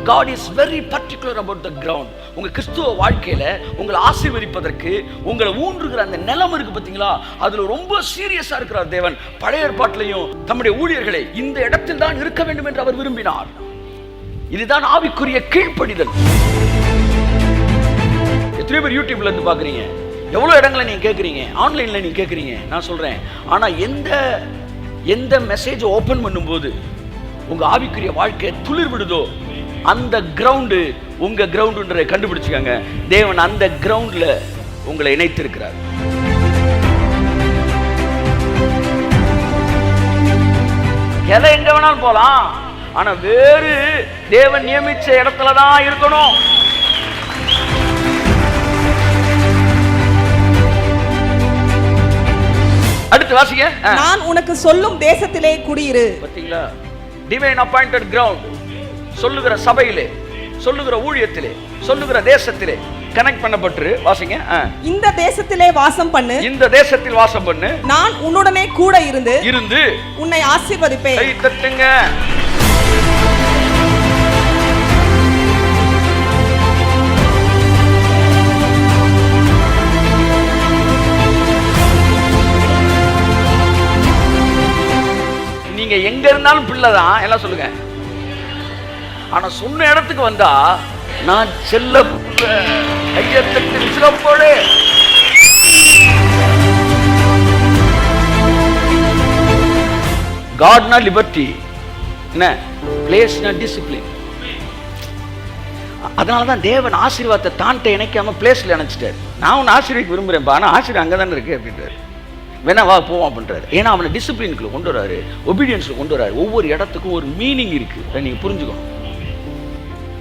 God is very particular about the ground. உங்க கிறிஸ்துவ வாழ்க்கையில உங்களை ஆசீர்வதிப்பதற்கு உங்களை ஊன்றுகிற அந்த நிலம் இருக்கு பாத்தீங்களா, அதுல ரொம்ப சீரியஸா இருக்கிறார் தேவன். பழைய ஏற்பாட்டிலையும் தம்முடைய ஊழியர்களை இந்த இடத்தில் தான் இருக்க வேண்டும் என்று அவர் விரும்பினார். இதுதான் ஆவிக்குரிய கீழ்ப்படிதல். எத்தனை பேர் யூடியூப்ல இருந்து பாக்குறீங்க, எவ்வளவு இடங்களை நீங்க கேட்குறீங்க, ஆன்லைன்ல நீங்க கேட்குறீங்க. நான் சொல்றேன், ஆனா எந்த மெசேஜ் ஓபன் பண்ணும்போது உங்க ஆவிக்குரிய வாழ்க்கை துளிர் விடுதோ அந்த கிரவுண்டு உங்க கிரவுண்டுன்றதை கண்டுபிடிச்சுக்காங்க. தேவன் அந்த கிரவுண்ட்ல உங்களை இணைத்திருக்கிறார். எதை எங்க வேணாலும் போலாம், ஆனா வேறு தேவன் நியமிச்ச இடத்துல தான் இருக்கணும். அடுத்து வாசிங்க. நான் உனக்கு சொல்லும் தேசத்திலே குடியிரு. பாத்தீங்களா, டிவைன் அப்பாயிண்டட் கிரவுண்ட். சொல்லுகிற சபையிலே, சொல்லுகிற ஊழியத்திலே, சொல்லுகிற தேசத்திலே கனெக்ட் பண்ணப்பட்டு வாசிங்க. இந்த தேசத்திலே வாசம் பண்ணு. இந்த தேசத்தில் வாசம் பண்ணு. நான் உன்னுடனே கூட இருந்து உன்னை ஆசீர்வதிப்பேன். கை தட்டுங்க. நீங்க எங்க இருந்தாலும் பிள்ளைதான் எல்லாம் சொல்லுங்க. ஆனா சொன்ன இடத்துக்கு வந்தா நான் செல்ல ஐயத்தின் சிறப்போடு காட்னா லிபர்ட்டி, என்ன பிளேஸ்னா டிசிப்ளின். அதனாலதான் தேவன் ஆசீர்வாதத்தை தான்ட்ட இணைக்காம பிளேஸ்ல இணைச்சிட்டாரு. நான் உன்னை ஆசீர்வாதிக்க விரும்புறேன், ஆனா ஆசீர்வாதம் அங்கதானே இருக்கு அப்படின்றாரு. வேணா வா போவோம் அப்படின்றாரு. ஏன்னா அவனை டிசிப்ளினுக்குள்ள கொண்டு வராரு, ஒபீடியன்ஸ்ல கொண்டு வராரு. ஒவ்வொரு இடத்துக்கும் ஒரு மீனிங் இருக்கு, நீங்க புரிஞ்சுக்கணும்.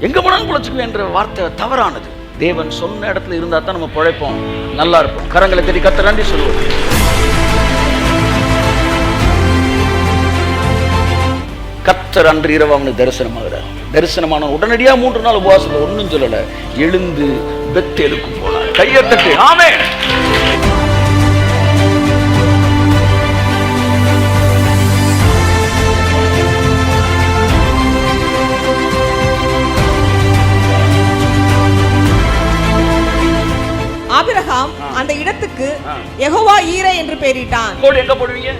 எங்க போனாலும் பிழைச்சுக்குவேன்ற வார்த்தை தவறானது. தேவன் சொன்ன இடத்துல இருந்தா தான் நம்ம பிழைப்போம், நல்லா இருப்போம். கரங்களை தட்டி கர்த்தர் நன்றி சொல்லுவோம். கர்த்தர் அன்று இரவு அவனுக்கு தரிசனமாகிறார். தரிசனமான உடனடியா 3 நாள் உபவாசத்துல ஒன்னும் சொல்லல, எழுந்து பெத்தேலுக்கு போனார். கையை தட்டி ஆமென். ஆபிரகாம் அந்த இடத்துக்கு யெகோவா ஈரே என்று பெயரிட்டான். கோடு எங்க போடுவீங்க?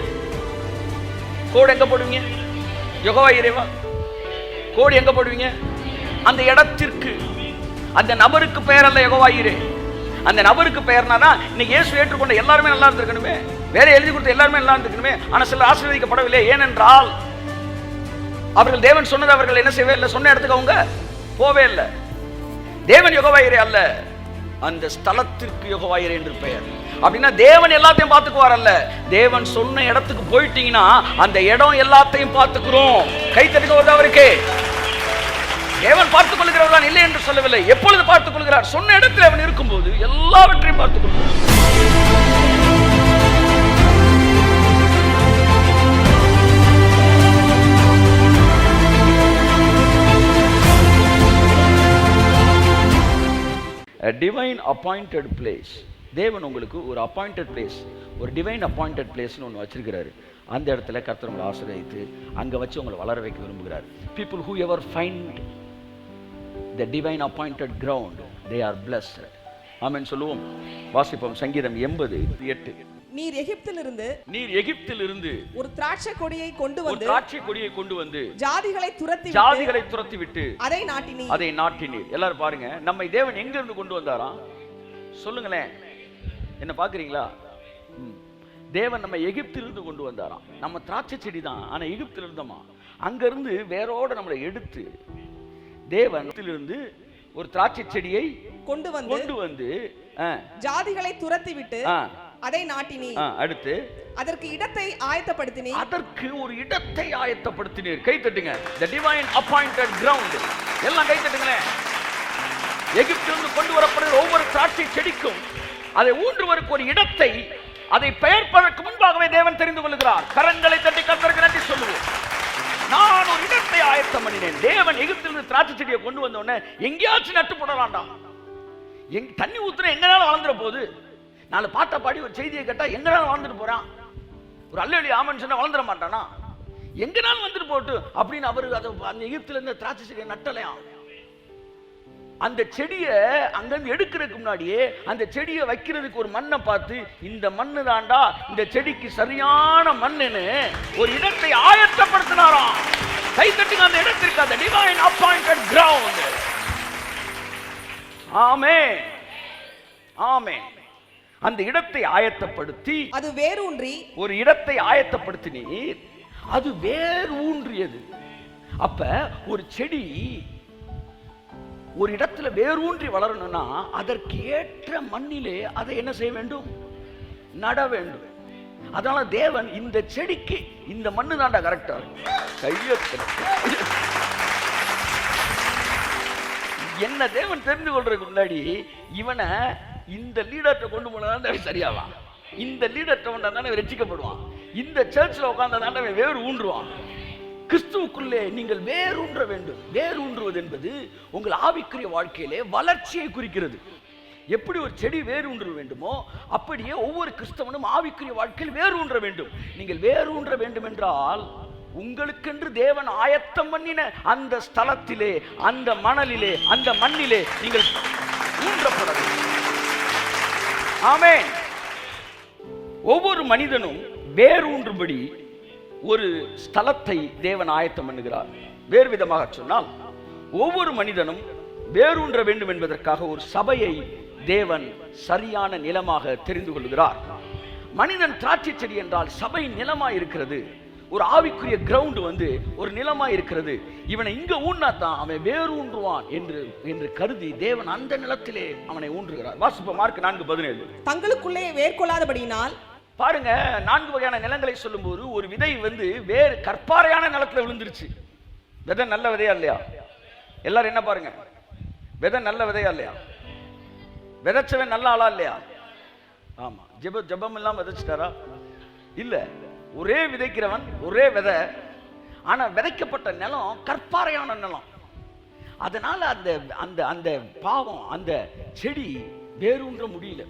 கோடு எங்க போடுவீங்க? யெகோவா ஈரேவா? கோடு எங்க போடுவீங்க? அந்த இடத்திற்கு. அந்த நபருக்கு பெயர் அல்ல யெகோவா ஈரே. அந்த நபருக்கு பெயர்னா இன்னைக்கு இயேசு ஏற்றுக்கொண்ட எல்லாருமே நல்லா இருந்திருக்கணுமே, வேற எழுதி கொடுத்த எல்லாருமே நல்லா இருந்திருக்கணுமே. ஆனா சில ஆசீர்வதிக்கப்படவில்லை. ஏனென்றால் அவர்கள் தேவன் சொன்னது அவர்கள் என்ன செய்யவே இல்லை, சொன்ன இடத்துக்கு அவங்க போவே இல்லை. தேவன் யெகோவா ஈரே அல்ல, அந்த ஸ்தலத்திற்கு யெகோவா ஈரே என்று பெயர். அப்படின்னா தேவன் எல்லாத்தையும் பார்த்துக்குவார் அல்ல, தேவன் சொன்ன இடத்துக்கு போயிட்டீங்கன்னா அந்த இடம் எல்லாத்தையும் பார்த்துக்கிறோம். கை தட்டுங்க வருது அவருக்கு. தேவன் பார்த்துக் கொள்கிறவர் தான் இல்லை என்று சொல்லவில்லை, எப்பொழுது பார்த்துக் கொள்கிறார்? சொன்ன இடத்துல அவன் இருக்கும்போது எல்லாவற்றையும் பார்த்துக் கொள்கிறார். A divine appointed place. தேவன் உங்களுக்கு ஒரு அப்பாயிண்டட் பிளேஸ், ஒரு டிவைன் அப்பாயிண்டட் பிளேஸ்னு ஒன்று வச்சிருக்கிறாரு. அந்த இடத்துல கர்த்தர் உங்களை ஆசீர்வதித்து அங்கே வச்சு உங்களை வளர வைக்க விரும்புகிறார். People who ever find the divine appointed ground, they are blessed. ஆமென் சொல்லுவோம். வாசிப்போம் சங்கீதம் 80:8. நீர் எகிப்திலிருந்து ஒரு திராட்சை கொடியை கொண்டு வந்து ஜாதிகளை துரத்தி விட்டு அதை நாட்டினீர். எல்லாரும் பாருங்க, நம்ம தேவன் எங்க இருந்து கொண்டு வந்தாராம் சொல்லுங்களேன். என்ன பாக்குறீங்களா? தேவன் நம்ம எகிப்திலிருந்து கொண்டு வந்தாராம். நம்ம திராட்சை செடி தான், ஆனா எகிப்தில் இருந்தோமா. அங்க இருந்து வேரோட நம்மளை எடுத்து தேவனிலிருந்து ஒரு திராட்சை செடியை கொண்டு வந்து ஜாதிகளை துரத்தி விட்டு அதை நாட்டினீர். அடுத்து அதற்கு இடத்தை ஆயத்தப்படுத்தினீர். அதற்கு ஒரு இடத்தை ஆயத்தப்படுத்தினீர். கை தட்டுங்க. The divine appointed ground. எல்லாம் கை தட்டுங்களே. எகிப்திலிருந்து கொண்டு வரப்படுகிற ஒவ்வொரு திராட்சை செடிக்கும் அதை ஊன்றுவதற்கு ஒரு இடத்தை, அதை பெயர்ப்பதற்கு முன்பாகவே தேவன் தெரிந்து கொள்கிறார். கரங்களை தட்டி கர்த்தருக்கு நன்றி சொல்லுவோம். நான் ஒரு இடத்தை ஆயத்தம் பண்ணினேன். தேவன் எகிப்திலிருந்து திராட்சை செடியை கொண்டு வந்த உடனே எங்கேயாச்சும் நட்டு போடலாம்டா. தண்ணி ஊத்துற எங்கனாலும் வளர்ந்துற போது, நாலு பாட்டை பாடி ஒரு செய்தியை கேட்டா எங்கனாலும் வளர்ந்துட்டு போறான். ஒரு அல்லேலூயா ஆமென் சொன்னா வளர்ந்துட மாட்டானா? எங்கனாலும் வந்துட்டு போட்டு அப்படின்னு அவரு அந்த எகிப்துல இருந்து திராட்சை செடியை நட்டலையாம். அந்த செடியை அங்கிருந்து எடுக்கிறதுக்கு முன்னாடியே அந்த செடியை வைக்கிறதுக்கு ஒரு மண்ணை பார்த்து, இந்த மண்ணு தாண்டா இந்த செடிக்கு சரியான மண்ணுன்னு ஒரு இடத்தை ஆயத்தப்படுத்தினாராம். கை தட்டுங்க அந்த இடத்திற்கு, அந்த டிவைன் அப்பாயிண்டட் கிரவுண்ட். ஆமென், ஆமென். அந்த இடத்தை ஆயத்தப்படுத்தி, அது வேரூன்றி, ஒரு இடத்தை ஆயத்தப்படுத்தினீர், அது வேர் ஊன்றியது. அப்ப ஒரு செடி ஒரு இடத்துல வேரூன்றி வளரணும்னா அதற்கு ஏற்ற மண்ணிலே அதை என்ன செய்ய வேண்டும்? நட வேண்டும். அதனால தேவன் இந்த செடிக்கு இந்த மண்ணு தாண்டா கரெக்டா என்ன தேவன் தெரிந்து கொள்றதுக்கு முன்னாடி இவனை இந்த லீடர்கிட்ட கொண்டு போனதான் சரியாவான், இந்த லீடர்கிட்ட வந்தா தானே ரட்சிக்கப்படுவான், இந்த சர்ச்சில் உட்கார்ந்தா தானே வேறு ஊன்றுவான். கிறிஸ்துவுக்குள்ளே நீங்கள் வேரூன்ற வேண்டும். வேரூன்றுவது என்பது உங்கள் ஆவிக்குரிய வாழ்க்கையிலே வளர்ச்சியை குறிக்கிறது. எப்படி ஒரு செடி வேரூன்ற வேண்டுமோ அப்படியே ஒவ்வொரு கிறிஸ்தவனும் ஆவிக்குரிய வாழ்க்கையில் வேரூன்ற வேண்டும். நீங்கள் வேரூன்ற வேண்டும் என்றால் உங்களுக்கென்று தேவன் ஆயத்தம் பண்ணின அந்த ஸ்தலத்திலே, அந்த மணலிலே, அந்த மண்ணிலே நீங்கள் ஊன்றப்பட வேண்டும். ஆமென். ஒவ்வொரு மனிதனும் வேரூன்றும்படி ஒரு ஸ்தலத்தை தேவன் ஆயத்தம் பண்ணுகிறார். வேறு விதமாக சொன்னால், ஒவ்வொரு மனிதனும் வேரூன்ற வேண்டும் என்பதற்காக ஒரு சபையை தேவன் சரியான நிலமாக தெரிந்து கொள்கிறார். மனிதன் திராட்சை செடி என்றால் சபை நிலமாய் இருக்கிறது. ஒரு ஆவிக்குரிய கிரவுண்ட் ஒரு நிலமாய் இருக்கிறது. இவனை இங்க ஊன்னாத்தான் அவன் வேரூன்றுவான் என்று கருதி தேவன் அந்த நிலத்திலே அவனை ஊன்றுகிறார். வாசிப்போம் மார்க் 4:17. தங்களுக்குள்ளே வேர்கொள்ளாதபடியினால், பாருங்க, 4 வகையான நிலங்களை சொல்லும் போது ஒரு விதை வேறு கற்பாறையான நிலத்துல விழுந்துருச்சு. விதை நல்ல விதையா இல்லையா? எல்லாரும் என்ன பாருங்க, விதை நல்ல விதையா இல்லையா? விதைச்சவன் நல்ல ஆளா இல்லையா? ஆமா. ஜெபம் எல்லாம் விதைச்சிட்டாரா? இல்ல. ஒரே விதைக்கிறவன் ஒரே விதை, ஆனா விதைக்கப்பட்ட நிலம் கற்பாறையான நிலம். அதனால அந்த அந்த அந்த பாவம், அந்த செடி வேரூன்ற முடியல.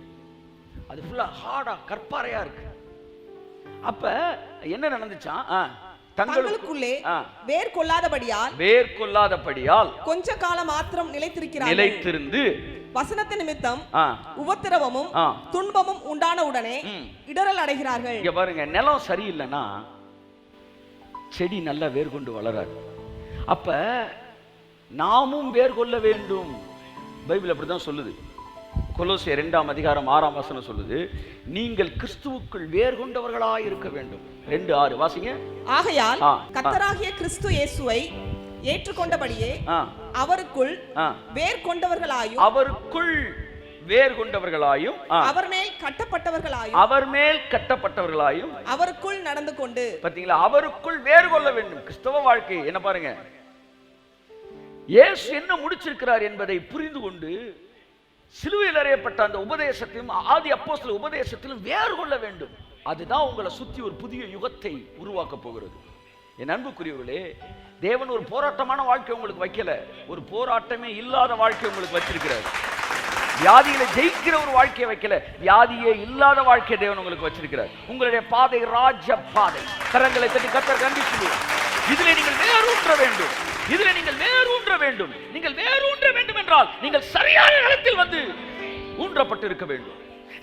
அது ஃபுல்லா ஹார்டா கற்பாறையா இருக்கு. அப்ப என்ன நடந்துச்சான்? தங்களுக்குள்ளே வேர்கொள்ளாதபடியால் கொஞ்ச காலம் மாத்திரம் நிலைத்திருந்து வசனத்து நிமித்தம் உபத்திரவமும் துன்பமும் உண்டான உடனே இடரல் அடைகிறார்கள். இங்க பாருங்க, நிலம் சரியில்லைன்னா செடி நல்லா வேர் கொண்டு வளராது. அப்ப நாமும் வேர் கொள்ள வேண்டும். பைபிள் அப்படிதான் சொல்லுது. கொலோசியர் 2:6 சொல்லுது, நீங்கள் கிறிஸ்துவுக்குள் வேர் கொண்டவர்களாய் இருக்க வேண்டும். 2:6 வாசிங்க. ஆகையால் கர்த்தராகிய கிறிஸ்து இயேசுவை ஏற்றுக்கொண்டபடியே அவருக்குள் வேர் கொண்டவர்களாயும் அவர் மேல் கட்டப்பட்டவர்களாயும் அவருக்குள் நடந்து கொண்டு. பாத்தீங்களா? அவருக்குள் வேர் கொள்ள வேண்டும். கிறிஸ்தவ வாழ்க்கை என்ன பாருங்க, இயேசு என்ன முடிச்சிருக்கிறார் என்பதை புரிந்து கொண்டு சிலுவையில் அறையப்பட்ட அந்த உபதேசத்தையும் ஆதி அப்போஸ்தலர் உபதேசத்திலும் வேறு கொள்ள வேண்டும். அதுதான் உங்களை சுத்தி ஒரு புதிய யுகத்தை உருவாக்க போகிறது. என் அன்புக்குரியவர்களே, தேவன் ஒரு போராட்டமான வாழ்க்கை உங்களுக்கு வைக்கல, ஒரு போராட்டமே இல்லாத வாழ்க்கை உங்களுக்கு வச்சிருக்கிறார். வியாதியில ஜெயிக்கிற ஒரு வாழ்க்கையை வைக்கல, வியாதியே இல்லாத வாழ்க்கையை தேவன் உங்களுக்கு வச்சிருக்கிறார். உங்களுடைய பாதை ராஜ பாதை. கரங்களை தட்டி கர்த்தர் கண்டித்து இதிலே நீங்கள் வேரூன்ற வேண்டும். நீங்கள் வேரூன்ற வேண்டும் என்றால் நீங்கள் சரியான இடத்தில் ஊன்றப்பட்டு இருக்க வேண்டும்.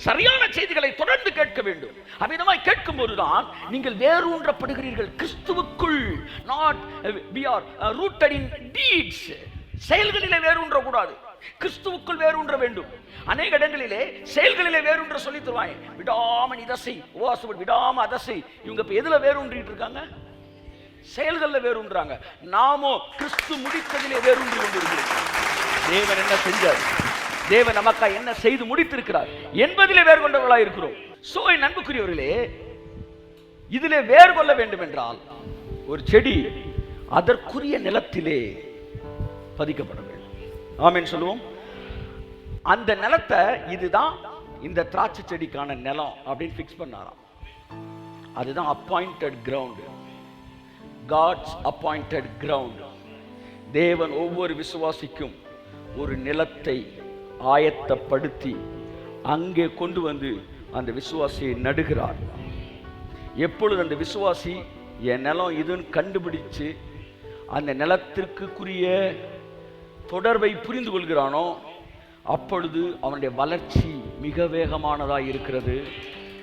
சரியான செய்திகளை தொடர்ந்து கேட்க வேண்டும். அவ்விதமாய் கேட்கும் போதுதான் நீங்கள் வேரூன்றப்படுகிறீர்கள் கிறிஸ்துவுக்குள். Not we are rooted in deeds. செயல்களிலே வேரூன்ற கூடாது, கிறிஸ்துவுக்குள் வேரூன்ற வேண்டும். அநேக இடங்களிலே செயல்களிலே வேரூன்ற சொல்லி தருவாங்க. விடாம இதசை, விடாம அதசை. இவங்க இப்ப எதுல வேரூன்றிட்டு இருக்காங்க? செயல்களில் வேரூன்றாங்க. நாமோ கிறிஸ்து முடித்ததிலே வேரூன்றி கொண்டிருக்கிறோம். தேவன் என்ன செஞ்சார், தேவன் நமக்கா என்ன செய்து முடித்திருக்கிறார் என்பதிலே வேர் கொண்டவர்களாக இருக்கிறோம். சோ என் அன்புக்குரியவர்களே, இதிலே வேர் கொள்ள வேண்டும் என்றால் ஒரு செடி அதற்குரிய நிலத்திலே பதிக்கப்பட வேண்டும். ஆமென் சொல்லுவோம். அந்த நிலத்தை இதுதான் இந்த திராட்சை செடிக்கான நிலம் அப்படின்னு ஃபிக்ஸ் பண்ணாராம். அதுதான் appointed ground, God's appointed ground. தேவன் ஒவ்வொரு விசுவாசிக்கும் ஒரு நிலத்தை ஆயத்தப்படுத்தி அங்கே கொண்டு அந்த விசுவாசியை நடுகிறார். எப்பொழுது அந்த விசுவாசி என் நிலம் இதுன்னு கண்டுபிடிச்சு அந்த நிலத்திற்குரிய தொடர்பை புரிந்து கொள்கிறானோ அப்பொழுது அவனுடைய வளர்ச்சி மிக வேகமானதாக இருக்கிறது.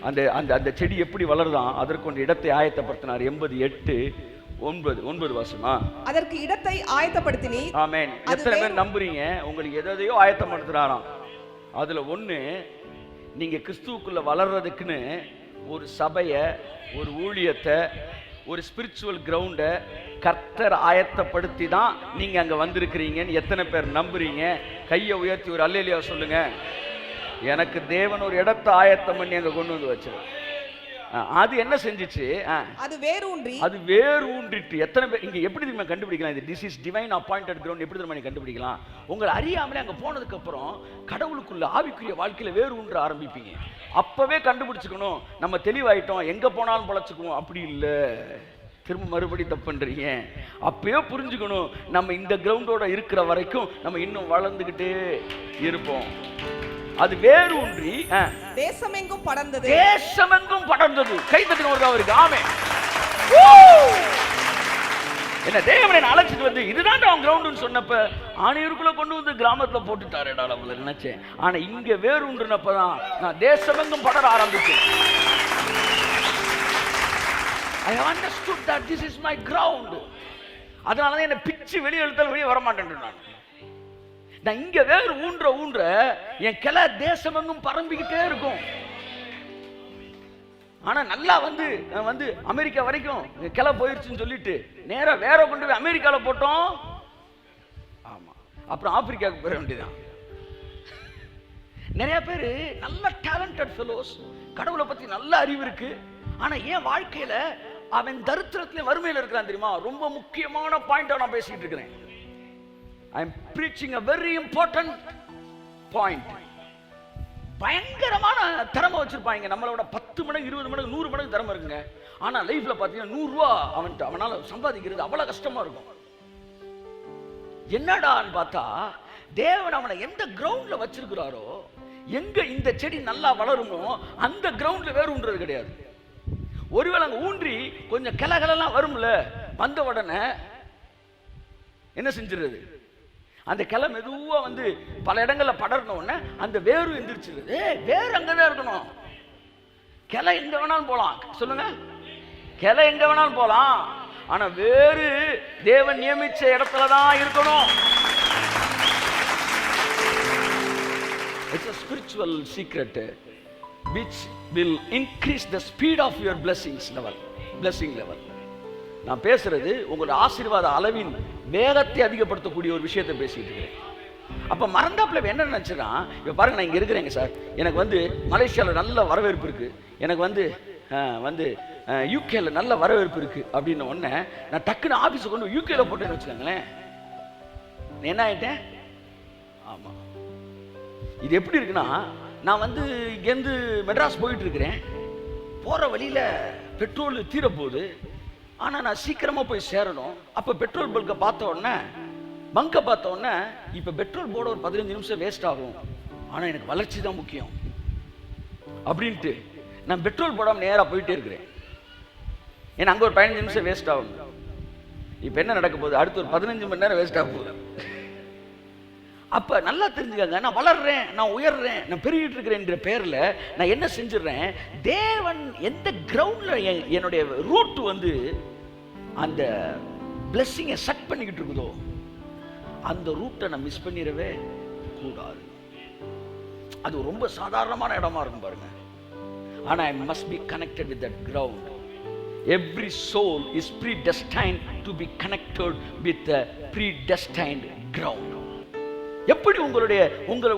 அந்த அந்த அந்த செடி எப்படி வளருதான் அதற்கு ஒரு இடத்தை ஆயத்தப்படுத்தினார். 88:9 வருஷமா அதற்கு இடத்தை ஆயத்தப்படுத்தினீ. ஆமென். எத்தனை பேர் நம்புறீங்க? உங்களுக்கு எதையோ ஆயத்தப்படுத்துறாராம். அதுல ஒண்ணு, நீங்க கிறிஸ்துவுக்குள்ள வளர்றதுக்குன்னு ஒரு சபையை, ஒரு ஊழியத்தை, ஒரு ஸ்பிரிச்சுவல் கிரவுண்டை கர்த்தர் ஆயத்தப்படுத்தி தான் நீங்க அங்க வந்திருக்கிறீங்கன்னு எத்தனை பேர் நம்புறீங்க? கையை உயர்த்தி ஒரு அல்லேலூயா சொல்லுங்க. எனக்கு தேவன் ஒரு இடத்தை ஆயத்தம் பண்ணி அங்க கொண்டு வந்து வச்சார். அது என்ன செஞ்சிச்சு? அது வேர் ஊன்றிட்டு. எத்தனை பேர் இங்க எப்படி தெரியுமா கண்டுபிடிக்கலாம்? இது this is divine appointed ground. எப்படி தெரியுமா நீங்க கண்டுபிடிக்கலாம்? உங்களை அறியாமலே அங்க போனதுக்கு அப்புறம் கடவுளுக்குள்ள ஆவிக்குரிய வாழ்க்கையில வேர் ஊன்ற ஆரம்பிப்பீங்க. அப்பவே கண்டுபிடிச்சுக்கணும், நம்ம தெளிவாயிட்டோம், எங்க போனாலும் பொழைச்சுக்குவோம். அப்படி இல்ல, திரும்ப மறுபடி தப்பு பண்றீங்க. அப்பயே புரிஞ்சுக்கணும், நம்ம இந்த கிரவுண்டோட இருக்கிற வரைக்கும் நம்ம இன்னும் வளர்ந்துகிட்டே இருப்போம். அது வேறு ஊன்றி தேசமெங்கும் படர்ந்தது. கை தட்டின ஒரு அவருக்கு ஆமென். என்ன தேவனை அழைச்சிட்டு வந்து இதுதான் அவன் கிரவுண்டுன்னு சொன்னப்ப ஆணையூருக்குள்ள கொண்டு வந்து கிராமத்துல போட்டுட்டாருடா அவளை நினைச்சேன். ஆனா இங்க வேறு ஊன்றுனப்பதான் நான் தேசமெங்கும் படர ஆரம்பிச்சேன். I understood that this is my ground. அதனாலதான் என்ன பிச்சு வெளியே எழுத்தாலும் வெளியே வரமாட்டேன். நான் இங்க வேறு ஊன்ற என் கிளை தேசமெங்கும் பரம்பிக்கிட்டே இருக்கும். ஆனா நல்லா வந்து அமெரிக்கா வரைக்கும் கிளை போயிருச்சுன்னு சொல்லிட்டு நேரா வேற கொண்டு போய் அமெரிக்கால போட்டோம். ஆமா, அப்புறம் ஆப்பிரிக்காவுக்கு போயிட வேண்டியதான். நிறைய பேரு நல்ல டேலண்டட் ஃபெலோஸ், கடவுளை பத்தி நல்ல அறிவு இருக்கு. ஆனா ஏன் வாழ்க்கையில அவன் தரித்திரத்திலே வறுமையில இருக்கிறான் தெரியுமா? ரொம்ப முக்கியமான பாயிண்டா நான் பேசிட்டு இருக்கிறேன். I am preaching a very important point. பயங்கரமான திறமை வச்சிருப்பாங்க, நம்மளோட 10 மடங்கு 20 மடங்கு 100 மடங்கு திறமை இருக்குங்க. ஆனா லைஃப்ல பாத்தீங்கன்னா 100 ரூபாய் அவனால சம்பாதிக்கிறது அவ்வளவு கஷ்டமா இருக்கும். என்னடான்னு பார்த்தா தேவன் அவனை எந்த கிரவுண்ட்ல வச்சிருக்கிறாரோ, எங்க இந்த செடி நல்லா வளருமோ அந்த கிரவுண்ட்ல வேறு ஊன்றது கிடையாது. ஒருவேளை அங்க ஊன்றி கொஞ்சம் கிளைகளெல்லாம் வரும்ல, வந்த உடனே என்ன செஞ்சிருது? அந்த கிளை மெதுவா வந்து பல இடங்கள்ல படர்ன உடனே அந்த வேறு எந்திரிச்சிருது. வேறு அங்கதான் இருக்கணும். கிளை எங்க வேணாலும் போலாம். சொல்லுங்க, கிளை எங்க வேணாலும் போலாம். ஆனா வேறு தேவன் நியமிச்ச இடத்துலதான் இருக்கணும். It's a spiritual secret which will increase the speed of your blessing level. நான் பேசுறது உங்களோட ஆசீர்வாத அளவின் வேகத்தை அதிகப்படுத்தக்கூடிய ஒரு விஷயத்தை பேசிட்டு இருக்கிறேன். அப்ப மறந்தாப்புல என்ன நினைச்சுன்னா, இப்ப பாருங்க, நான் இங்க இருக்கிறேங்க சார், எனக்கு வந்து மலேசியால நல்ல வரவேற்பு இருக்கு, எனக்கு வந்து யூகேல நல்ல வரவேற்பு இருக்கு அப்படின்னு உடனே நான் டக்குன்னு ஆபீஸை கொண்டு யூகேல போட்டேன்னு வச்சுக்கோங்களேன், என்ன ஆயிட்டேன்? ஆமா, இது எப்படி இருக்குன்னா, நான் வந்து இங்கேருந்து மெட்ராஸ் போயிட்டு இருக்கிறேன், போற வழியில பெட்ரோல் தீரப்போகுது, ஆனா நான் சீக்கிரமா போய் சேரணும். அப்ப பெட்ரோல் பங்கை பார்த்த உடனே இப்ப பெட்ரோல் போட ஒரு 15 நிமிஷம் வேஸ்ட் ஆகும், ஆனா எனக்கு வளர்ச்சி தான் முக்கியம் அப்படின்ட்டு நான் பெட்ரோல் போடாம நேரா போயிட்டே இருக்கிறேன். ஏன்னா அங்க ஒரு 15 நிமிஷம் வேஸ்ட் ஆகும். இப்ப என்ன நடக்க போகுது? அடுத்து ஒரு 15 மணி நேரம் வேஸ்ட் ஆக போகுது. அப்ப நல்லா தெரிஞ்சுக்கங்க, நான் வளர்றேன், நான் உயர்றேன், நான் பெருகிட்டு இருக்கிறேன்ற பேர்ல நான் என்ன செஞ்சிடறேன்? தேவன் எந்த கிரவுண்ட்ல என்னுடைய ரூட் வந்து அந்த பிளெஸிங்கை செட் பண்ணிக்கிட்டு இருக்குதோ அந்த ரூட்டை நான் மிஸ் பண்ணிடவே கூடாது. அது ரொம்ப சாதாரணமான இடமா இருக்கும் பாருங்க. ஆனா I must be connected with that ground. Every soul is predestined to be connected with the predestined ground. எப்படி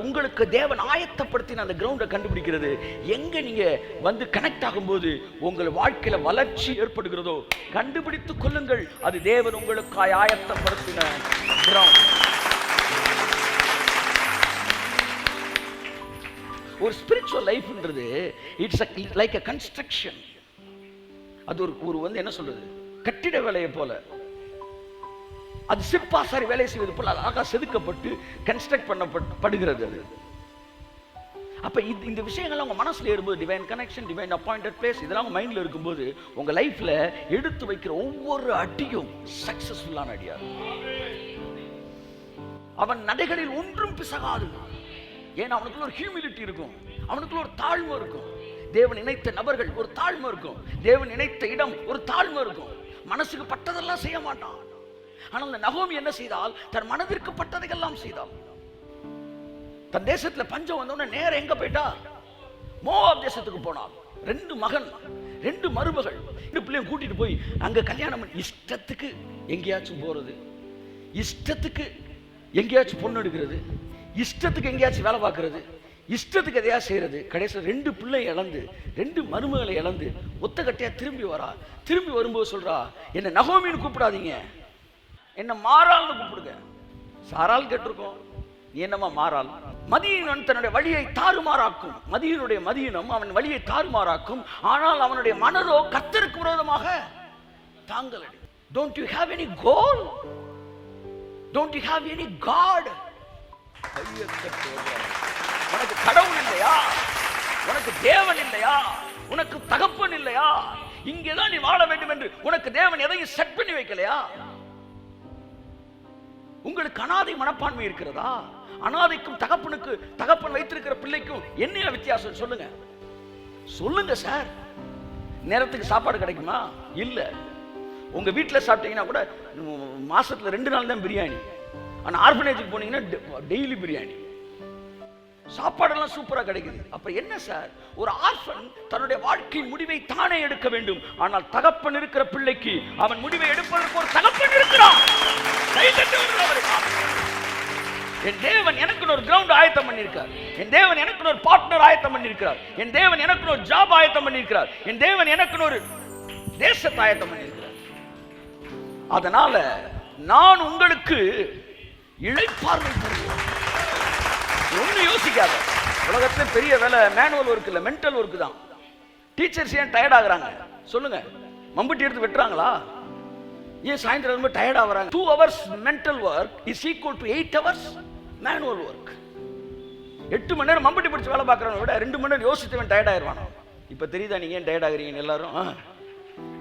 உங்களுக்கு தேவன் ஆயத்தப்படுத்தின அந்த கிரவுண்டை கண்டுபிடிக்கிறது? எங்க நீங்க வந்து கனெக்ட் ஆகும்போது உங்கள் வாழ்க்கையில வளர்ச்சி ஏற்படுகிறதோ கண்டுபிடித்துக் கொள்ளுங்கள், அது தேவன் உங்களுக்காய் ஆயத்தப்படுத்தின கிரவுண்ட். ஒரு ஸ்பிரிச்சுவல் லைஃப்ன்றது இட்ஸ் லைக் a கன்ஸ்ட்ரக்ஷன். அது ஒரு வந்து என்ன சொல்றது, கட்டிட வேலையை போல. அது சிற்பாசாரி வேலை செய்வது போல அழகாக செதுக்கப்பட்டு கன்ஸ்ட்ரக்ட் பண்ணப்படுகிறது. அது அப்ப இந்த விஷயங்கள் உங்க மனசுல இருக்கும்போது, divine connection, divine appointed place, இதெல்லாம் உங்க மைண்ட்ல இருக்கும்போது உங்க லைஃப்ல எடுத்து வைக்கிற ஒவ்வொரு அடியும் சக்சஸ்ஃபுல்லான அடியா. அவன் நடைகளில் ஒன்றும் பிசகாது. ஏன்னா அவனுக்குள்ள ஒரு ஹியூமிலிட்டி இருக்கும், அவனுக்குள்ள ஒரு தாழ்மை இருக்கும். தேவன் இணைத்த நபர்கள் ஒரு தாழ்மை இருக்கும், தேவன் இணைத்த இடம் ஒரு தாழ்மை இருக்கும். மனசுக்கு பட்டதெல்லாம் செய்ய மாட்டான். ஆனால் அந்த நகோமி என்ன செய்தால், தன் மனதிற்கு பட்டதையெல்லாம் செய்தாள். தன் தேசத்துல பஞ்சம் வந்தோடனே நேரம் எங்க போயிட்டா, மோவாப் தேசத்துக்கு போனாள். 2 மகன் 2 மருமகள் 2 பிள்ளையும் கூட்டிட்டு போய் அங்க கல்யாணம் பண்ணி, இஷ்டத்துக்கு எங்கேயாச்சும் போறது, இஷ்டத்துக்கு எங்கேயாச்சும் பொண்ணு எடுக்கிறது, இஷ்டத்துக்கு எங்கேயாச்சும் வேலை பார்க்கறது, இஷ்டத்துக்கு எதையா செய்யறது. கடைசியில் 2 பிள்ளை இழந்து 2 மருமகளை இழந்து ஒத்த கட்டையா திரும்பி வரா. திரும்பி வரும்போது சொல்றா, என்ன நகோமின்னு கூப்பிடாதீங்க, என்ன மாறாள்னு கூப்பிடுங்க. சாரால் கேட்டிருக்கோம், நீ என்னமா மாறாள்? மதியீனன் தன்னுடைய வழியை தாறுமாறாக்கும். மதியனுடைய மதியினம் அவன் வழியை தாறுமாறாக்கும். ஆனால் அவனுடைய மனதோ கர்த்தருக்கு விரோதமாக தாங்களடி. Don't you have any goal? Don't you have any God? உனக்கு கடவுள் இல்லையா? உனக்கு தேவன் இல்லையா? உனக்கு தகப்பன் இல்லையா? இங்கேதான் நீ வாழ வேண்டும் என்று உனக்கு தேவன் எதையும் செட் பண்ணி வைக்கலையா? உங்களுக்கு அனாதை மனப்பான்மை இருக்கிறதா? அனாதைக்கும் தகப்பனுக்கு, தகப்பன் வைத்திருக்கிற பிள்ளைக்கும் என்ன வித்தியாசம் சொல்லுங்க, சொல்லுங்க சார். நேரத்துக்கு சாப்பாடு கிடைக்குமா? இல்ல. உங்க வீட்டில் சாப்பிட்டீங்கன்னா கூட மாசத்துல 2 நாள் தான் பிரியாணி. ஆனா ஆர்பனேஜுக்கு போனீங்கன்னா டெய்லி பிரியாணி. சாப்பாடெல்லாம் சூப்பரா கிடைக்குது. அப்ப என்ன சார், ஒரு ஆர்ஃபன் தன்னுடைய வாழ்க்கை முடிவை தானே எடுக்க வேண்டும். ஆனால் தகப்பன் இருக்கிற பிள்ளைக்கு அவன் முடிவை எடுப்பதற்கு ஒரு தகப்பன் இருக்கிறான். என் தேவன் எனக்கு ஒரு கிரவுண்ட் ஆயத்தம் பண்ணியிருக்கார். என் தேவன் எனக்கு ஒரு பார்ட்னர் ஆயத்தம் பண்ணியிருக்கிறார். என் தேவன் எனக்கு ஒரு ஜாப் ஆயத்தம் பண்ணியிருக்கிறார். என் தேவன் எனக்கு ஒரு தேசத்தை ஆயத்தம் பண்ணியிருக்கிறார். அதனால நான் உங்களுக்கு இளைப்பாறுதல் தருவேன். ஒண்ணு யோசிக்காத. உலகத்துல பெரிய வேலை மேனுவல் ஒர்க் இல்ல, மென்டல் ஒர்க் தான். டீச்சர்ஸ் ஏன் டயர்ட் ஆகுறாங்க சொல்லுங்க? மம்புட்டி எடுத்து வெட்டுறாங்களா? ஏன் சாயந்தரம் ரொம்ப டயர்ட் ஆகுறாங்க? 2 hours mental work is equal to 8 hours manual work. 8 மணி நேரம் மம்புட்டி பிடிச்சி வேலை பார்க்கறவங்க விட 2 மணி நேரம் யோசிச்சவன் டயர்ட் ஆயிடுவானோ. இப்ப தெரியுதா நீங்க ஏன் டயர்ட் ஆகுறீங்க? எல்லாரும்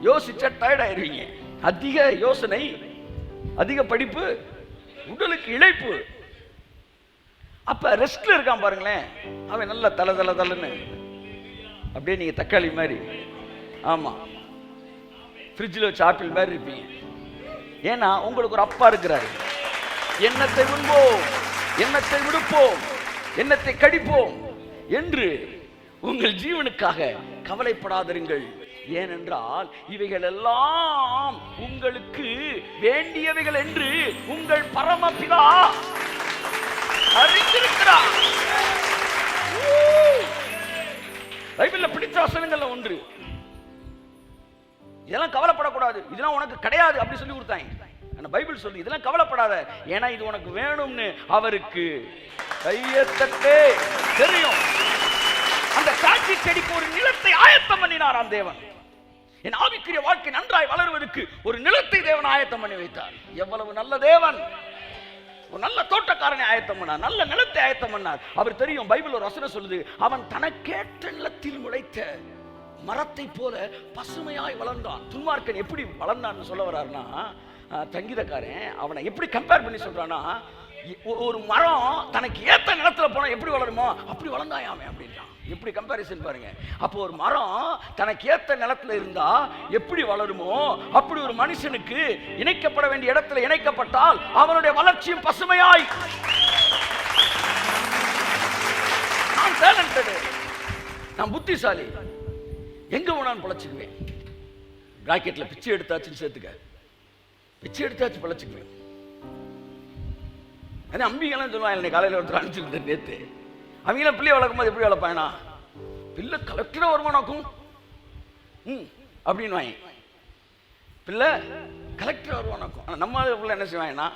யோசிச்சா டயர்ட் ஆயிருவீங்க. அதிக யோசனை, அதிக படிப்பு உடலுக்கு இழைப்பு. அப்ப ரெஸ்ட்ல இருக்கான் பாருங்களேன், அவன் நல்ல தல தல தலன்னு அப்படியே நீங்க தக்காளி மாதிரி, ஆமா ஃப்ரிட்ஜில் வச்ச ஆப்பிள் மாதிரி இருப்பீங்க. ஏன்னா உங்களுக்கு ஒரு அப்பா இருக்கிறாரு. எண்ணத்தை உண்போம், எண்ணத்தை விடுப்போம், எண்ணத்தை கடிப்போம் என்று உங்கள் ஜீவனுக்காக கவலைப்படாதிருங்கள். ஏனென்றால் இவைகள் எல்லாம் உங்களுக்கு வேண்டியவைகள் என்று உங்கள் பரமபிதா அறிந்திருக்கிறார். பைபிள்ல பிடிச்ச வசனங்கள்ல ஒன்று. இதெல்லாம் கவலைப்படக்கூடாது, இதெல்லாம் உனக்கு கிடையாது அப்படி சொல்லி கொடுத்தாங்க. ஆனா பைபிள் சொல்லி இதெல்லாம் கவலைப்படாத, ஏன்னா இது உனக்கு வேணும்னு அவருக்கு கையத்தட்டே தெரியும். அந்த காட்சி செடிக்கு ஒரு நிலத்தை ஆயத்தம் பண்ணினாராம் தேவன். என் ஆவிக்குரிய வாழ்க்கை நன்றாய் வளருவதற்கு ஒரு நிலத்தை தேவன் ஆயத்தம் பண்ணி வைத்தார். எவ்வளவு நல்ல தேவன்! ஒரு நல்ல தோட்டக்காரனை ஆயத்தம் பண்ணார், நல்ல நிலத்தை ஆயத்தம் பண்ணார். அவர் தெரியும், பைபிள் ஒரு வசனம் சொல்லுது, அவன் தனக்கேற்ற நிலத்தில் முளைத்த மரத்தை போல பசுமையாய் வளர்ந்தான். துன்மார்க்கன் எப்படி வளர்ந்தான்னு சொல்ல வர்றாருன்னா, சங்கீதக்காரன் அவனை எப்படி கம்பேர் பண்ணி சொல்றான்னா, ஒரு மரம் தனக்கு ஏத்த நிலத்துல போனா எப்படி வளருமோ அப்படி வளர்ந்தாயாமே அப்படின்றான். எப்படி கம்பேரிசன் பாருங்க. அப்போ ஒரு மரம் தனக்கு ஏத்த நிலத்துல இருந்தா எப்படி வளருமோ அப்படி ஒரு மனுஷனுக்கு இணைக்கப்பட வேண்டிய இடத்துல இணைக்கப்பட்டால் அவனுடைய வளர்ச்சியும் பசுமையாய். நான் டேலண்டட், நான் புத்திசாலி, எங்க வேணாலும் பழச்சுக்குவேன். பிராக்கெட்ல பிச்சை எடுத்தாச்சுன்னு சேர்த்துக்க, பிச்சை எடுத்தாச்சு பழச்சுக்குவேன். அம்பிகெல்லாம் சொல்லுவாங்க. என்னை காலையில் ஒருத்தர் அனுப்பிச்சிருந்தேன் நேற்று. அவங்களாம் பிள்ளைய வளர்க்கும் போது எப்படி வளர்ப்பானா, பிள்ளை கலெக்டரா வருமானாக்கும் அப்படின்னு வாங்க, பிள்ளை கலெக்டர் வருவானாக்கும். ஆனால் நம்ம பிள்ளை என்ன செய்வாங்கன்னா,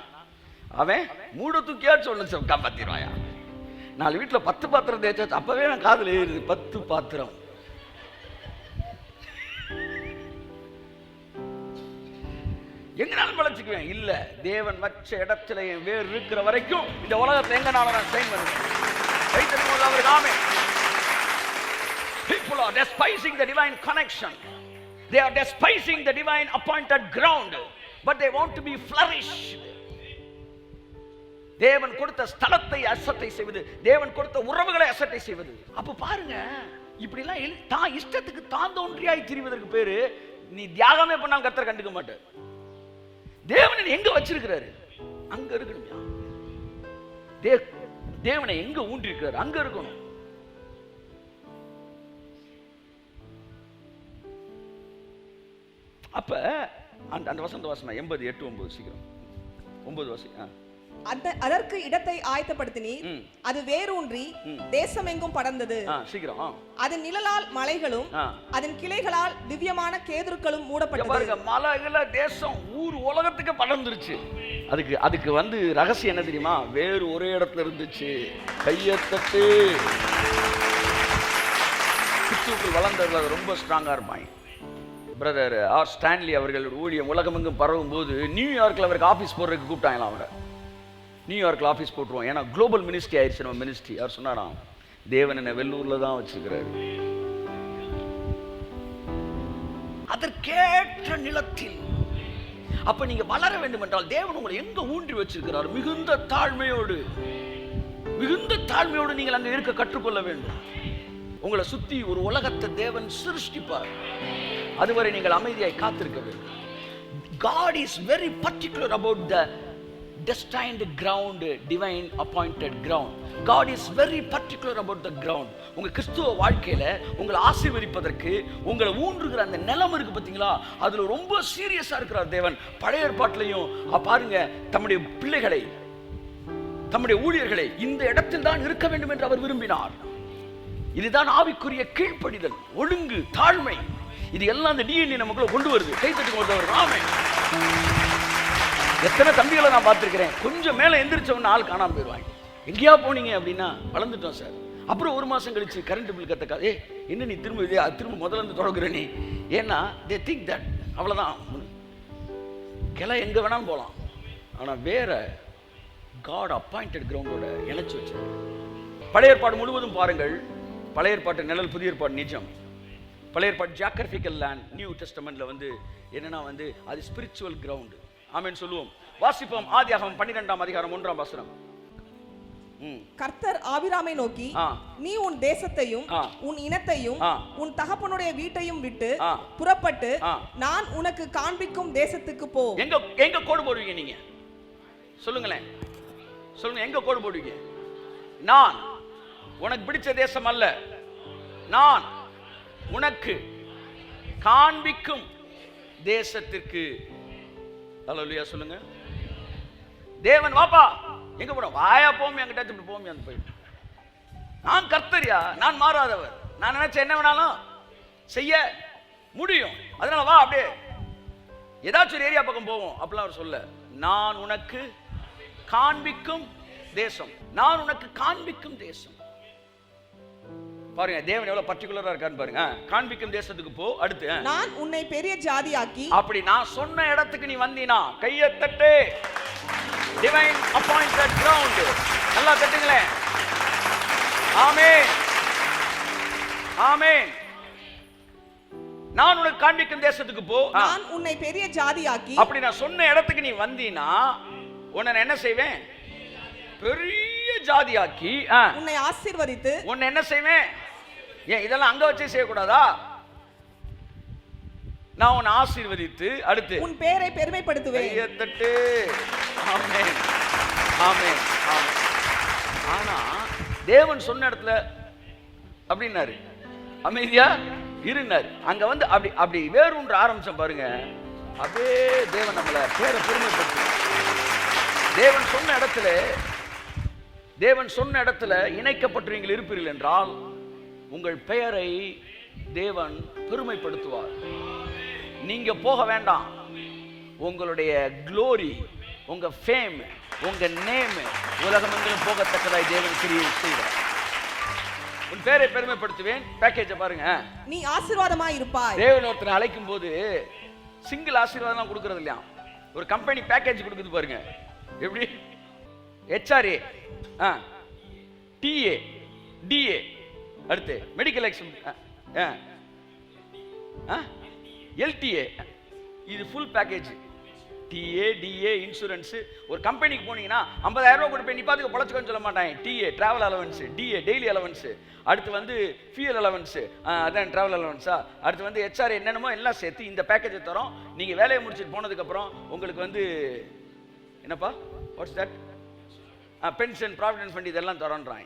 அவன் மூட தூக்கியாச்சும் ஒன்று காப்பாற்றிடுவாயா. 4 வீட்டில் 10 பாத்திரம் தேய்ச்சாச்சு. அப்பவே நான் காதில் ஏறுது 10 பாத்திரம். எங்கனாலும் பழச்சுக்குவேன். இல்ல, தேவன் வச்ச இடத்துல வேறு இருக்கிற வரைக்கும் இந்த உலகத்தை எங்கனாலும் நான் சைன் பண்ணுவேன். People are despising the divine connection. They are despising the divine appointed ground, but they want to be flourished. தேவன் கொடுத்த ஸ்தலத்தை அசட்டை செய்வது, தேவன் கொடுத்த உறவுகளை அசட்டை செய்வது. அப்ப பாருங்க, இப்படிலாம் தான் இஷ்டத்துக்கு தான் தோன்றியாய் திரிவதற்கு பேரு நீ தியாகமே பண்ணாம கர்த்தர் கண்டுக்க மாட்டார். தேவனை எங்க வச்சிருக்கிறாரு அங்க இருக்கணும்யா. தேவனை எங்க ஊன்றி இருக்கிறாரு அங்க இருக்கணும். அப்ப அந்த வசந்த வாசனா 80 8 9 சீக்கிரம் 9 வாசி. அதற்கு இடத்தை ஆயத்தப்படுத்தினீர், அது வேரூன்றி தேசம் எங்கும் படர்ந்தது. சீக்கிரம். அதன் நிழலால் மலைகளும் அதன் கிளைகளால் திவ்யமான கேதுருக்களும் மூடப்பட்டது. பாருங்க, மலைகள தேசம் ஊர் உலகத்துக்கு படர்ந்துருச்சு. அதுக்கு வந்து ரகசியம் என்ன தெரியுமா? வேறு ஒரே இடத்துல இருந்துச்சு. கையத்தட்டு கிறிஸ்துவுக்குள் வளர்ந்தவர்கள் ரொம்ப ஸ்ட்ராங்கா இருப்பாங்க. பிரதர் ஆர் ஸ்டான்லி அவர்கள் ஊழியம் உலகமெங்கும் பரவும் போது நியூயார்க்கில் அவருக்கு ஆஃபீஸ் போடுறதுக்கு கூப்பிட்டாங்களாம். அவரை நியூயார்க்கில் ஆஃபீஸ் போட்டுருவோம், ஏன்னா குளோபல் மினிஸ்ட்ரி ஆயிடுச்சு நம்ம மினிஸ்ட்ரி. அவர் சொன்னாராம், தேவன் என்ன வெள்ளூரில் தான் வச்சிருக்கிறாரு. அதற்கேற்ற நிலத்தில். அப்ப நீங்க வளர வேண்டும் என்றால் தேவன் உங்களை எங்க ஊன்றி வச்சிருக்கிறார்? மிகுந்த தாழ்மையோடு நீங்கள் அங்க இருக்க கற்றுக்கொள்ள வேண்டும். உங்களை சுத்தி ஒரு உலகத்தை தேவன் சிருஷ்டிப்பார். அதுவரை நீங்கள் அமைதியாய் காத்திருக்க வேண்டும். God is very particular about the destined ground, divine appointed ground. God is very particular about the ground. உங்க கிறிஸ்துவ வாழ்க்கையில உங்களை ஆசீர்வதிப்பதற்கு உங்களை ஊன்றுகிற அந்த நிலம் இருக்கு பாத்தீங்களா, அதுல ரொம்ப சீரியஸா இருக்கிறார் தேவன். பழைய ஏற்பாட்டிலையும் பாருங்க, தம்முடைய பிள்ளைகளை, தம்முடைய ஊழியர்களை இந்த இடத்தில் தான் இருக்க வேண்டும் என்று அவர் விரும்பினார். இதுதான் ஆவிக்குரிய கீழ்ப்படிதல், ஒழுங்கு, தாழ்மை. இது எல்லாம் அந்த டிஎன்ஏ நமக்குள்ள கொண்டு வருது. கைத்தட்டி கொண்டவர். ஆமென். எத்தனை தம்பிகளை நான் பார்த்திருக்கிறேன், கொஞ்சம் மேல எந்திரிச்சவன ஆள் காணாம போயிடுவாங்க. எங்கேயா போனீங்க அப்படின்னா, வளர்ந்துட்டோம் சார். அப்புறம் ஒரு மாசம் கழிச்சு கரண்ட் பில் கத்தக்கா, என்ன நீ திரும்ப முதல்ல இருந்து தொடங்குற நீ. ஏன்னா they think that அவ்வளவுதான், கிளை எங்க வேணாலும் போகலாம். ஆனா வேற காட் அப்பாயிண்டட் கிரவுண்டோட இணைச்சு வச்சு. பழைய ஏற்பாடு முழுவதும் பாருங்கள். பழைய ஏற்பாட்டு நிழல், புதிய ஏற்பாடு நிஜம். பழைய ஏற்பாடு ஜியோகிராபிக்கல் லேண்ட், நியூ டெஸ்டமெண்ட்ல வந்து என்னன்னா வந்து அது ஸ்பிரிச்சுவல் கிரவுண்ட். ஆமென் சொல்லுவோம். வாசிப்போம். ஆதியாகமம் 12ஆம் அதிகாரம் 1ஆம் வசனம். கர்த்தர் ஆபிராமை நோக்கி, நீ உன் தேசத்தையும் உன் இனத்தையும் உன் தகப்பனுடைய வீட்டையும் விட்டு புறப்பட்டு நான் உனக்கு காண்பிக்கும் தேசத்துக்கு போ. எங்க கோடு போடுவீங்க நீங்க? சொல்லுங்களேன், சொல்லுங்க, எங்க கோடு போடுவீங்க? நான் உனக்கு பிடிச்ச தேசம் அல்ல, நான் உனக்கு காண்பிக்கும் தேசத்திற்கு. அல்லேலூயா சொல்லுங்க. தேவன் வாப்பா எங்க போறோம்? வாயா போம், என்கிட்ட இப்படி போம், அந்த போயிட்டு. நான் கர்த்தரியா, நான் மாறாதவர். நான் நினைச்ச என்ன வேணாலும் செய்ய முடியும். அதனால வா, அப்படியே ஏதாச்சும் ஒரு ஏரியா பக்கம் போவோம் அப்படிலாம் அவர் சொல்ல. நான் உனக்கு காண்பிக்கும் தேசம், நான் உனக்கு காண்பிக்கும் தேசம். பாருங்க தேவன் எவ்வளவு பர்టిక్యులரா இருக்கான்னு பாருங்க. காண்பிக்கும் தேசத்துக்கு போ. அடுத்து, நான் உன்னை பெரிய ஜாதியாக்கி. அப்படி நான் சொன்ன இடத்துக்கு நீ வந்தீனா கையை தட்டு. Divine appointed ground. நல்லா தட்டுங்களே. ஆமென், ஆமென். நான் உனக்கு காண்பிக்கும் தேசத்துக்கு போ. நான் உன்னை பெரிய ஜாதியாக்கி. அப்படி நான் சொன்ன இடத்துக்கு நீ வந்தீனா உன்னை என்ன செய்வேன்? பெரிய ஜாதியாக்கி. உன்னை ஆசீர்வதித்து. உன்னை என்ன செய்வேன்? ஏன் இதெல்லாம் அங்க வச்சே செய்யக்கூடாதா? நான் உன்னை ஆசீர்வதித்து, அடுத்து உன் பேரை பெருமைப்படுத்துவேன். ஆமென், ஆமென், ஆமென். ஆனா தேவன் சொன்ன இடத்துல அப்படின்னாரு, அமைதியா இருந்தாரு. அங்க வந்து அப்படி வேறொன்று ஆரம்பிச்சோம் பாருங்க. அப்படியே தேவன் நம்மளை பேரை பெருமைப்படுத்து. தேவன் சொன்ன இடத்துல இணைக்கப்பட்டு நீங்கள் இருப்பீர்கள் என்றால் உங்கள் பெயரை தேவன் பெருமைப்படுத்துவார். நீங்க போக வேண்டாம். உங்களுடைய க்ளோரி, உங்க ஃபேம், உங்க நேம் உலகமெங்கிலும் போகத்தக்கதாய் தேவன் கிரியை செய்வார். உன் பேரை பெருமைப்படுத்துவேன். பேக்கேஜை பாருங்க. நீ ஆசீர்வாதமாய் இருப்பாய். தேவன் ஒருத்தனை அழைக்கும் போது சிங்கிள் ஆசீர்வாதம் கொடுக்கறது இல்லையா, ஒரு கம்பெனி பேக்கேஜ் கொடுக்குது பாருங்க. எப்படி? HRA, TA, DA, அடுத்து மெடிக்கல் எக்ஸ்பென்ஸ், LTA. இது full package. DA DA insurance. ஒரு கம்பெனிக்கு போனீங்கன்னா 50,000 ரூபாய் கொடுப்பேன் நீ பாத்துக்க பொழைச்சுக்கன்னு சொல்ல மாட்டாங்க. TA travel allowance, DA daily allowance, அடுத்து வந்து ஃபியூல் அலவன்ஸ், அதான் டிராவல் அலவன்ஸா, அடுத்து வந்து ஹெச்ஆர் என்னென்னமோ எல்லாம் சேர்த்து இந்த பேக்கேஜை தரோம். நீங்க வேலையை முடிச்சுட்டு போனதுக்கு அப்புறம் உங்களுக்கு வந்து என்னப்பா what's that pension provident fund இதெல்லாம் தரோன்றாங்க.